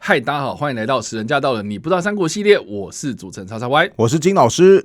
嗨，大家好，欢迎来到10人驾到了你不知道三国系列，我是主持人叉叉 Y， 我是金老师。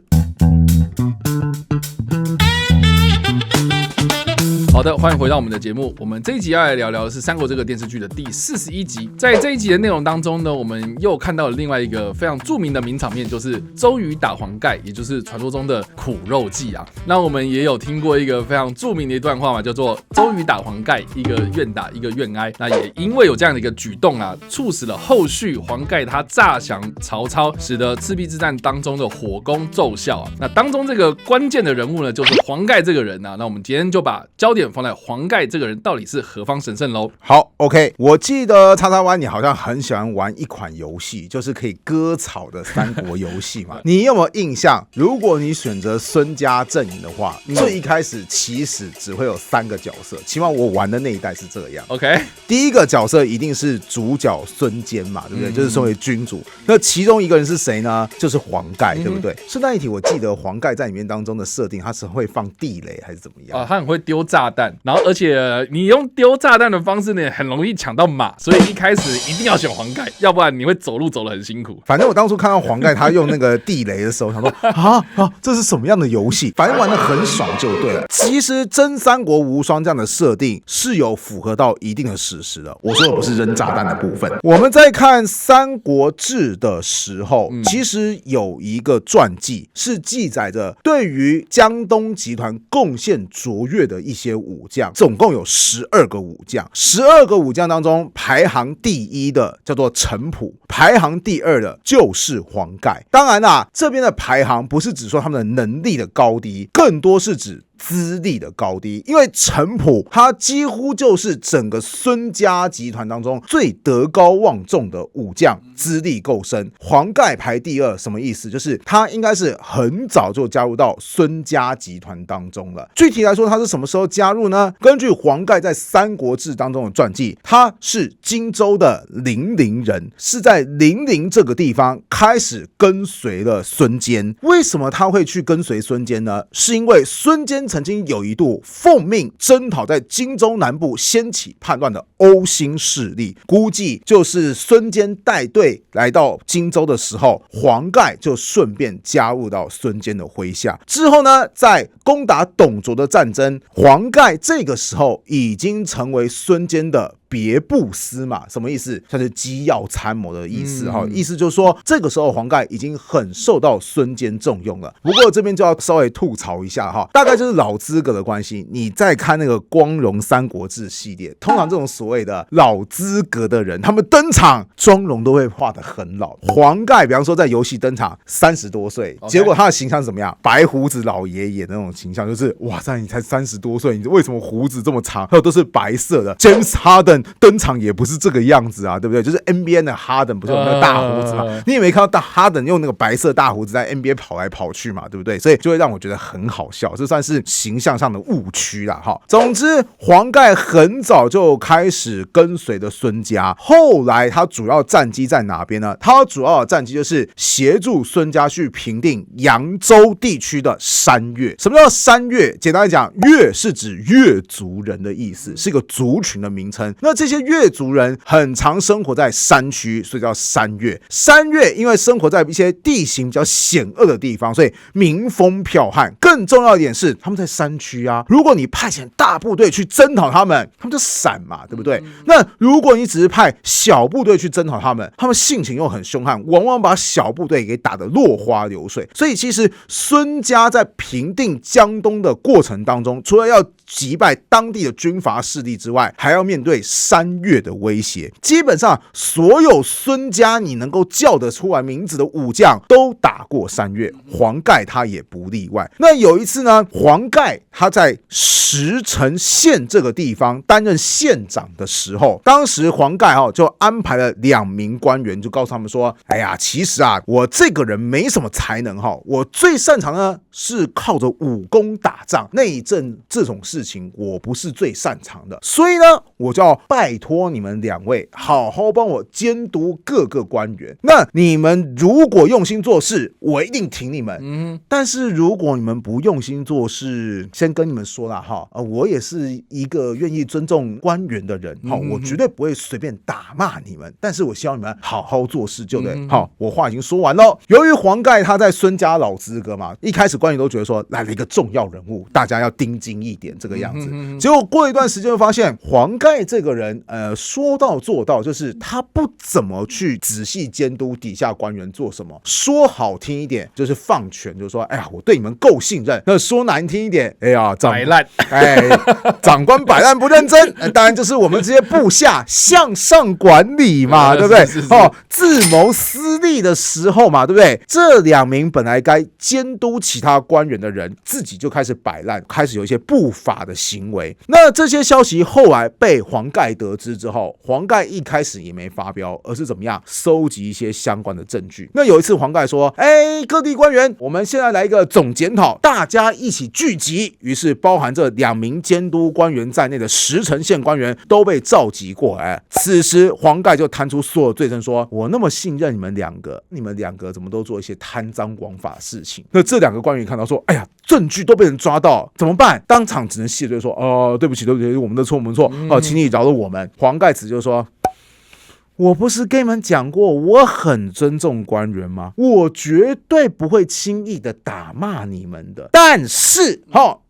好的，欢迎回到我们的节目。我们这一集要来聊聊的是《三国》这个电视剧的第41集。在这一集的内容当中呢，我们又看到了另外一个非常著名的名场面，就是周瑜打黄盖，也就是传说中的苦肉计啊。那我们也有听过一个非常著名的一段话嘛，叫做周瑜打黄盖，一个愿打，一个愿挨。那也因为有这样的一个举动啊，促使了后续黄盖他诈降曹操，使得赤壁之战当中的火攻奏效啊。那当中这个关键的人物呢，就是黄盖这个人啊。那我们今天就把焦点放在黄盖这个人到底是何方神圣喽？好 ，OK， 我记得叉叉 Y 你好像很喜欢玩一款游戏，就是可以割草的三国游戏嘛。你有没有印象？如果你选择孙家阵营的话，最一开始其实只会有3个角色，起码我玩的那一代是这样。OK， 第一个角色一定是主角孙坚嘛，对不对？就是身为君主。那其中一个人是谁呢？就是黄盖，对不对？顺带一提，我记得黄盖在里面当中的设定，他是会放地雷还是怎么样？他很会丢炸弹，然后而且你用丢炸弹的方式呢，很容易抢到马，所以一开始一定要选黄盖，要不然你会走路走得很辛苦。反正我当初看到黄盖他用那个地雷的时候，想说这是什么样的游戏？反正玩得很爽就对了。其实真三国无双这样的设定是有符合到一定的史实的。我说的不是扔炸弹的部分。我们在看《三国志》的时候，其实有一个传记是记载着对于江东集团贡献卓越的一些武将，总共有12个武将。12个武将当中，排行第一的叫做陈普，排行第二的就是黄盖。当然啦，这边的排行不是只说他们的能力的高低，更多是指资历的高低，因为陈普他几乎就是整个孙家集团当中最德高望重的武将，资历够深。黄盖排第二，什么意思？就是他应该是很早就加入到孙家集团当中了。具体来说，他是什么时候加入呢？根据黄盖在《三国志》当中的传记，他是荆州的零陵人，是在零陵这个地方开始跟随了孙坚。为什么他会去跟随孙坚呢？是因为孙坚曾经有一度奉命征讨在荆州南部掀起叛乱的欧兴势力，估计就是孙坚带队来到荆州的时候，黄盖就顺便加入到孙坚的麾下。之后呢，在攻打董卓的战争，黄盖这个时候已经成为孙坚的别部司马，什么意思？它是机要参谋的意思哈，意思就是说，这个时候黄盖已经很受到孙坚重用了。不过这边就要稍微吐槽一下哈，大概就是老资格的关系。你再看那个光荣三国志系列，通常这种所谓的老资格的人，他们登场妆容都会画得很老。黄盖比方说在游戏登场30多岁，结果他的形象是怎么样？白胡子老爷爷那种形象，就是哇塞，你才30多岁，你为什么胡子这么长？还有都是白色的。James Harden登场也不是这个样子啊，对不对？就是 NBA 的哈登不是有那个大胡子嘛？你也没看到哈登用那个白色大胡子在 NBA 跑来跑去嘛，对不对？所以就会让我觉得很好笑，这算是形象上的误区啦哈。总之，黄盖很早就开始跟随的孙家，后来他主要战绩在哪边呢？他主要的战绩就是协助孙家去平定扬州地区的山越。什么叫山越？简单来讲，越是指越族人的意思，是一个族群的名称。那这些越族人很常生活在山区，所以叫山越。山越因为生活在一些地形比较险恶的地方，所以民风剽悍。更重要一点是，他们在山区啊，如果你派遣大部队去征讨他们就散嘛，对不对？那如果你只是派小部队去征讨他们性情又很凶悍，往往把小部队给打得落花流水。所以其实孙家在平定江东的过程当中，除了要击败当地的军阀势力之外，还要面对山越的威胁。基本上所有孙家你能够叫得出来名字的武将都打过山越，黄盖他也不例外。那有一次呢，黄盖他在石城县这个地方担任县长的时候，当时黄盖就安排了2名官员，就告诉他们说，哎呀，其实啊，我这个人没什么才能，我最擅长呢是靠着武功打仗，内政这种事事情我不是最擅长的，所以呢，我就要拜托你们两位好好帮我监督各个官员。那你们如果用心做事，我一定挺你们。但是如果你们不用心做事，先跟你们说了哈，我也是一个愿意尊重官员的人，我绝对不会随便打骂你们，但是我希望你们好好做事就对。好，我话已经说完了。由于黄盖他在孙家老资格嘛，一开始官员都觉得说来了一个重要人物，大家要盯紧一点这个样子。结果过一段时间就发现黄盖这个人说到做到，就是他不怎么去仔细监督底下官员做什么，说好听一点就是放权，就是说哎呀我对你们够信任，那说难听一点，哎呀摆烂，长官摆烂不认真，当然就是我们这些部下向上管理嘛，对不对？自谋私利的时候嘛，对不对？这两名本来该监督其他官员的人，自己就开始摆烂，开始有一些不法的行为。那这些消息后来被黄盖得知之后，黄盖一开始也没发飙，而是怎么样收集一些相关的证据。那有一次黄盖说：“各地官员，我们现在来一个总检讨，大家一起聚集。”于是包含这两名监督官员在内的10城县官员都被召集过来。此时黄盖就摊出所有罪证，说：“我那么信任你们两个，你们两个怎么都做一些贪赃枉法的事情？”那这两个官员看到说：“哎呀，证据都被人抓到，怎么办？”当场只能谢罪说：“对不起，对不起，我们的错，我们的错，请你饶了我们。”黄盖子就说：“我不是跟你们讲过我很尊重官员吗？我绝对不会轻易的打骂你们的，但是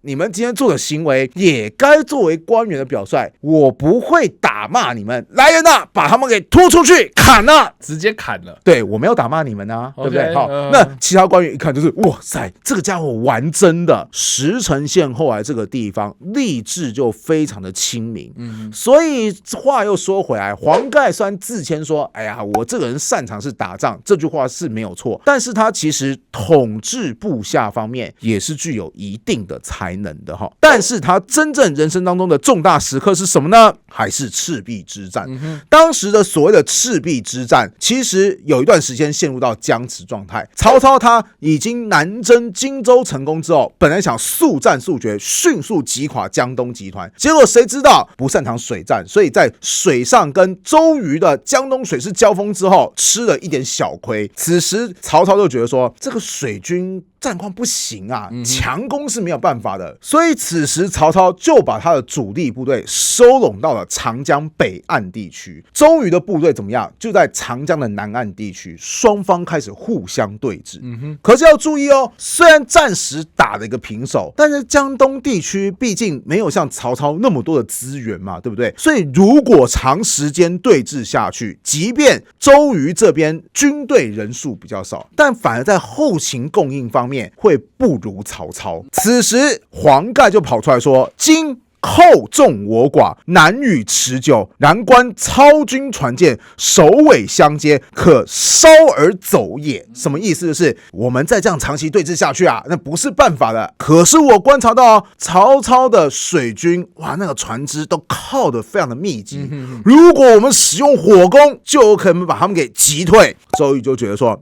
你们今天做的行为也该作为官员的表率，我不会打骂你们，来人啊，把他们给拖出去砍啊，直接砍了。对，我没有打骂你们啊，对不对？那其他官员一看就是哇塞，这个家伙玩真的。10城县后来这个地方吏治就非常的亲民，所以话又说回来，黄盖虽然自谦说哎呀我这个人擅长是打仗，这句话是没有错，但是他其实统治部下方面也是具有一定的才能的。但是他真正人生当中的重大时刻是什么呢？还是赤壁之战。当时的所谓的赤壁之战，其实有一段时间陷入到僵持状态。曹操他已经南征荆州成功之后，本来想速战速决，迅速击垮江东集团，结果谁知道不擅长水战，所以在水上跟周瑜的江东水师交锋之后，吃了一点小亏。此时曹操就觉得说，这个水军战况不行啊，强攻是没有办法的，所以此时曹操就把他的主力部队收拢到了长江北岸地区。周瑜的部队怎么样？就在长江的南岸地区，双方开始互相对峙。可是要注意哦，虽然暂时打了一个平手，但是江东地区毕竟没有像曹操那么多的资源嘛，对不对？所以如果长时间对峙下去，即便周瑜这边军队人数比较少，但反而在后勤供应方面会不如曹操。此时黄盖就跑出来说，今厚众我寡，难与持久，然观操军船舰首尾相接，可稍而走也。什么意思？就是我们再这样长期对峙下去啊，那不是办法的。可是我观察到曹操的水军，哇，那个船只都靠得非常的密集，如果我们使用火攻，就有可能把他们给击退。周瑜就觉得说，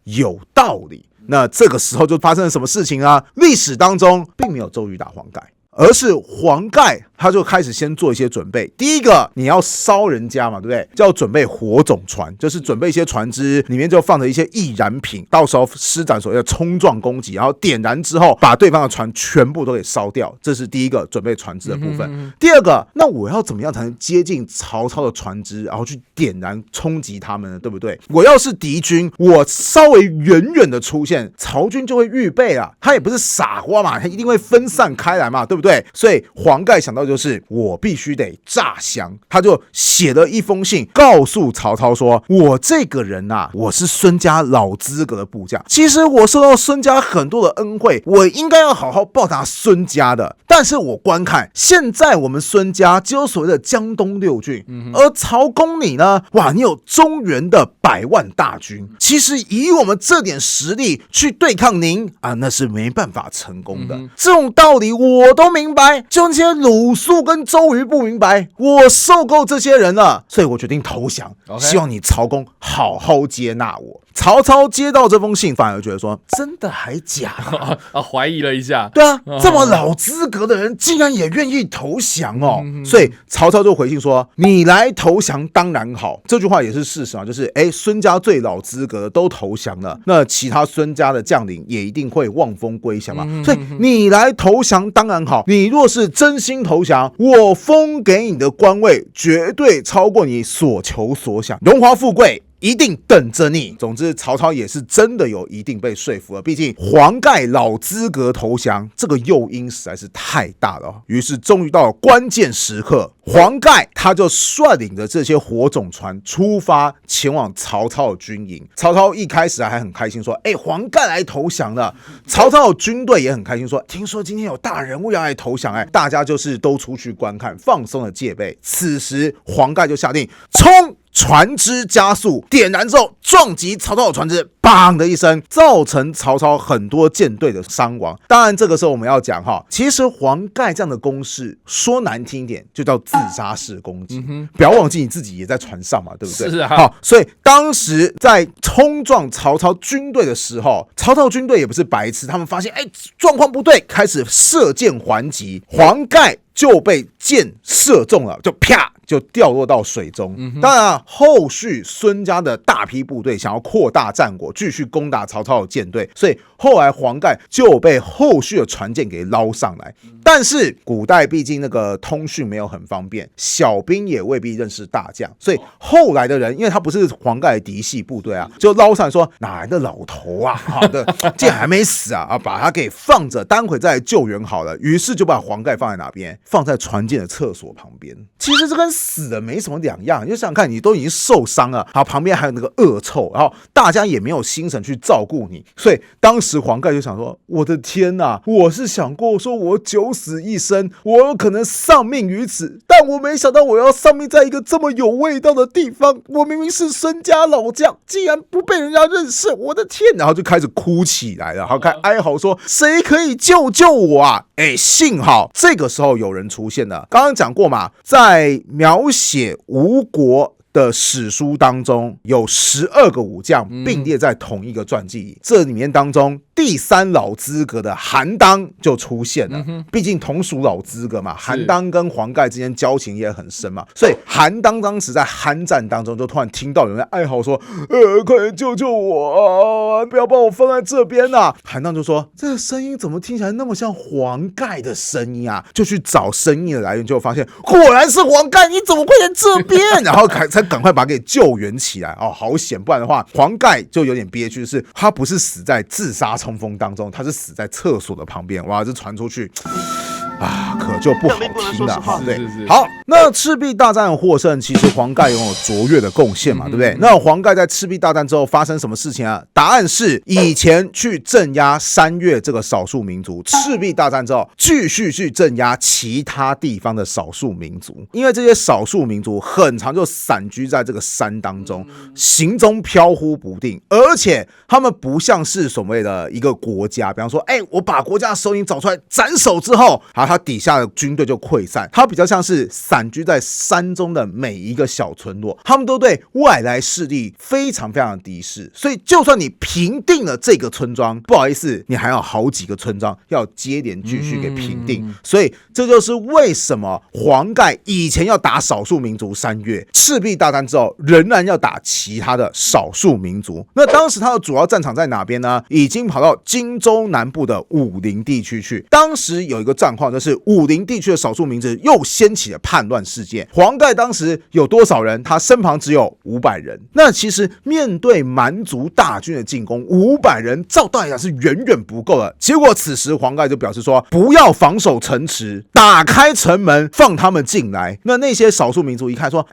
有道理。那这个时候就发生了什么事情啊？历史当中并没有周瑜打黄盖，而是黄盖他就开始先做一些准备。第一个，你要烧人家嘛，对不对？就要准备火种船，就是准备一些船只，里面就放着一些易燃品，到时候施展所谓的冲撞攻击，然后点燃之后，把对方的船全部都给烧掉。这是第一个准备船只的部分。第二个，那我要怎么样才能接近曹操的船只，然后去点燃冲击他们呢？对不对？我要是敌军，我稍微远远的出现，曹军就会预备啊，他也不是傻瓜嘛，他一定会分散开来嘛，对不对？所以黄盖想到就是我必须得诈降，他就写了一封信告诉曹操说，我这个人啊，我是孙家老资格的部将，其实我受到孙家很多的恩惠，我应该要好好报答孙家的。但是我观看现在我们孙家只有所谓的江东6郡，而曹公你呢，哇，你有中原的100万大军，其实以我们这点实力去对抗您啊，那是没办法成功的。这种道理我都明白，就那些鲁肃跟周瑜不明白，我受够这些人了，所以我决定投降，希望你曹公好好接纳我。曹操接到这封信，反而觉得说，真的还假的？怀疑了一下。对啊，这么老资格的人，竟然也愿意投降哦。所以曹操就回信说：“你来投降当然好。”这句话也是事实啊，就是孙家最老资格的都投降了，那其他孙家的将领也一定会望风归降嘛。所以你来投降当然好，你若是真心投降，我封给你的官位绝对超过你所求所想，荣华富贵一定等着你。总之，曹操也是真的有一定被说服了，毕竟黄盖老资格投降，这个诱因实在是太大了。于是，终于到了关键时刻，黄盖他就率领着这些火种船出发，前往曹操的军营。曹操一开始还很开心说：“黄盖来投降了。”曹操的军队也很开心说：“听说今天有大人物要来投降。”大家就是都出去观看，放松了戒备。此时，黄盖就下令冲！船只加速，点燃之后撞击曹操的船只，砰的一声，造成曹操很多舰队的伤亡。当然，这个时候我们要讲其实黄盖这样的攻势，说难听一点，就叫自杀式攻击。不要忘记你自己也在船上嘛，对不对？是啊。好，所以当时在冲撞曹操军队的时候，曹操军队也不是白痴，他们发现状况不对，开始射箭还击，黄盖就被箭射中了，就啪就掉落到水中。当然后续孙家的大批部队想要扩大战果，继续攻打曹操的舰队，所以后来黄盖就被后续的船舰给捞上来。但是古代毕竟那个通讯没有很方便，小兵也未必认识大将，所以后来的人因为他不是黄盖的嫡系部队啊，就捞上来说哪来的老头啊，剑还没死啊，把他给放着，待会再来救援好了。于是就把黄盖放在哪边？放在船舰的厕所旁边。其实这跟死了没什么两样，你就想想看，你都已经受伤了，然后旁边还有那个恶臭，然后大家也没有心神去照顾你，所以当时黄盖就想说：我的天哪，我是想过说我九死一生，我有可能丧命于此，但我没想到我要丧命在一个这么有味道的地方。我明明是孙家老将，竟然不被人家认识，我的天！然后就开始哭起来了，然后开始哀嚎说：谁可以救我啊？幸好这个时候有人出现了。刚刚讲过嘛，在描写吴国的史书当中，有12个武将并列在同一个传记里，这里面当中第3老资格的韩当就出现了。毕竟同属老资格嘛，韩当跟黄盖之间交情也很深嘛，所以韩当当时在酣战当中就突然听到有人哀嚎说：快点救救我啊，不要把我放在这边啊。韩当就说：这个声音怎么听起来那么像黄盖的声音啊？就去找声音的来源，就发现果然是黄盖，你怎么会在这边？然后才赶快把他给救援起来。好险，不然的话黄盖就有点憋屈，是他不是死在自杀冲锋当中，他是死在厕所的旁边。哇，这传出去可就不好听了。对，好，那赤壁大战获胜，其实黄盖拥有卓越的贡献嘛，对不对？那黄盖在赤壁大战之后发生什么事情啊？答案是以前去镇压山岳这个少数民族，赤壁大战之后继续去镇压其他地方的少数民族，因为这些少数民族很常就散居在这个山当中，行踪飘忽不定，而且他们不像是所谓的一个国家，比方说我把国家的首领找出来斩首之后，他底下的军队就溃散，他比较像是散居在山中的每一个小村落，他们都对外来势力非常非常的敌视，所以就算你平定了这个村庄，不好意思，你还有好几个村庄要接连继续给平定。所以这就是为什么黄盖以前要打少数民族山岳，赤壁大战之后仍然要打其他的少数民族。那当时他的主要战场在哪边呢？已经跑到荆州南部的武陵地区去。当时有一个状况，就是武陵地区的少数民族又掀起了叛乱事件。黄盖当时有多少人？他身旁只有500人。那其实面对蛮族大军的进攻，500人照道理讲是远远不够的。结果此时黄盖就表示说：不要防守城池，打开城门放他们进来。那些少数民族一看说：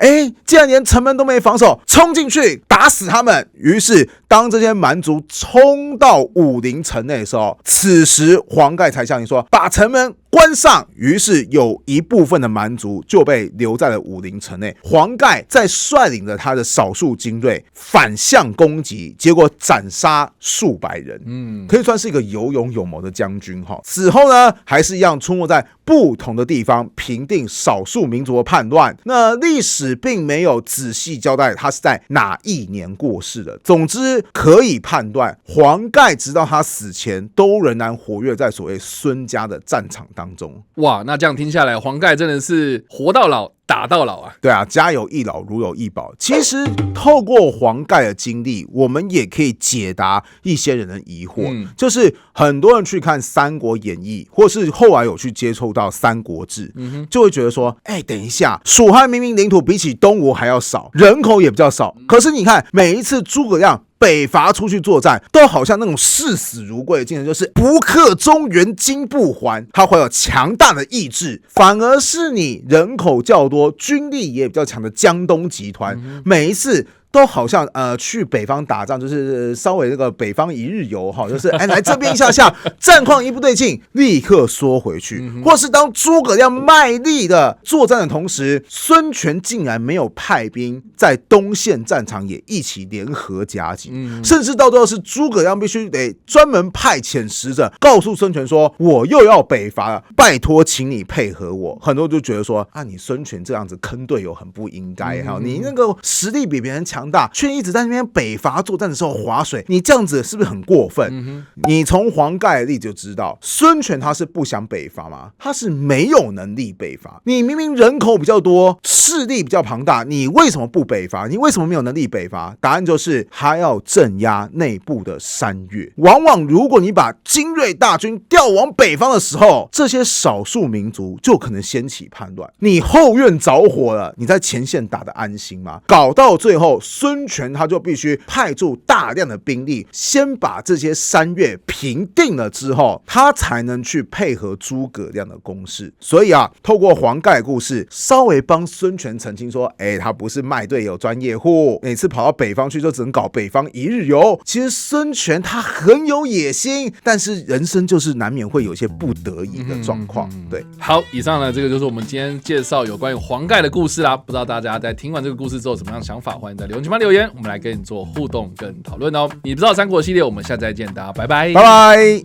既然连城门都没防守，冲进去打死他们。于是当这些蛮族冲到武陵城内的时候，此时黄盖才下令说：把城门关上，于是有一部分的蛮族就被留在了武陵城内。黄盖在率领着他的少数精锐反向攻击，结果斩杀数百人，可以算是一个有勇有谋的将军哈。此后呢，还是一样出没在不同的地方，平定少数民族的叛乱。那历史并没有仔细交代他是在哪一年过世的。总之，可以判断黄盖直到他死前都仍然活跃在所谓孙家的战场当中。哇，那这样听下来，黄盖真的是活到老打到老啊！对啊，家有一老如有一宝。其实透过黄盖的经历，我们也可以解答一些人的疑惑，就是很多人去看《三国演义》，或是后来有去接触到《三国志》，就会觉得说，等一下，蜀汉明明领土比起东吴还要少，人口也比较少，可是你看每一次诸葛亮北伐出去作战，都好像那种视死如归的精神，就是不克中原金不还，他怀有强大的意志。反而是你人口较多、军力也比较强的江东集团，每一次都好像去北方打仗，就是稍微这个北方一日游哈，就是来这边一下下，战况一不对劲，立刻缩回去。或是当诸葛亮卖力的作战的同时，孙权竟然没有派兵在东线战场也一起联合夹击，甚至到最后是诸葛亮必须得专门派遣使者告诉孙权说，我又要北伐了，拜托请你配合我。很多人就觉得说你孙权这样子坑队友很不应该，你那个实力比别人强大，却一直在那边北伐作战的时候划水，你这样子是不是很过分？你从黄盖的例子就知道，孙权他是不想北伐吗？他是没有能力北伐。你明明人口比较多，势力比较庞大，你为什么不北伐？你为什么没有能力北伐？答案就是他要镇压内部的山岳。往往如果你把精锐大军调往北方的时候，这些少数民族就可能掀起叛乱。你后院着火了，你在前线打得安心吗？搞到最后，孙权他就必须派驻大量的兵力，先把这些山岳平定了之后，他才能去配合诸葛亮的攻势。所以透过黄盖的故事，稍微帮孙权澄清说，他不是卖队友专业户，每次跑到北方去就只能搞北方一日游。其实孙权他很有野心，但是人生就是难免会有一些不得已的状况。对，好，以上呢，这个就是我们今天介绍有关于黄盖的故事啦。不知道大家在听完这个故事之后，怎么样想法？欢迎在留言区留言，我们来跟你做互动跟讨论哦。你不知道三国系列，我们下次再见，大家拜拜，拜拜。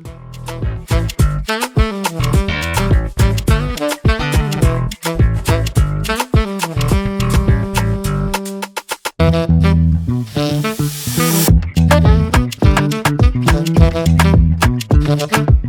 Thank you.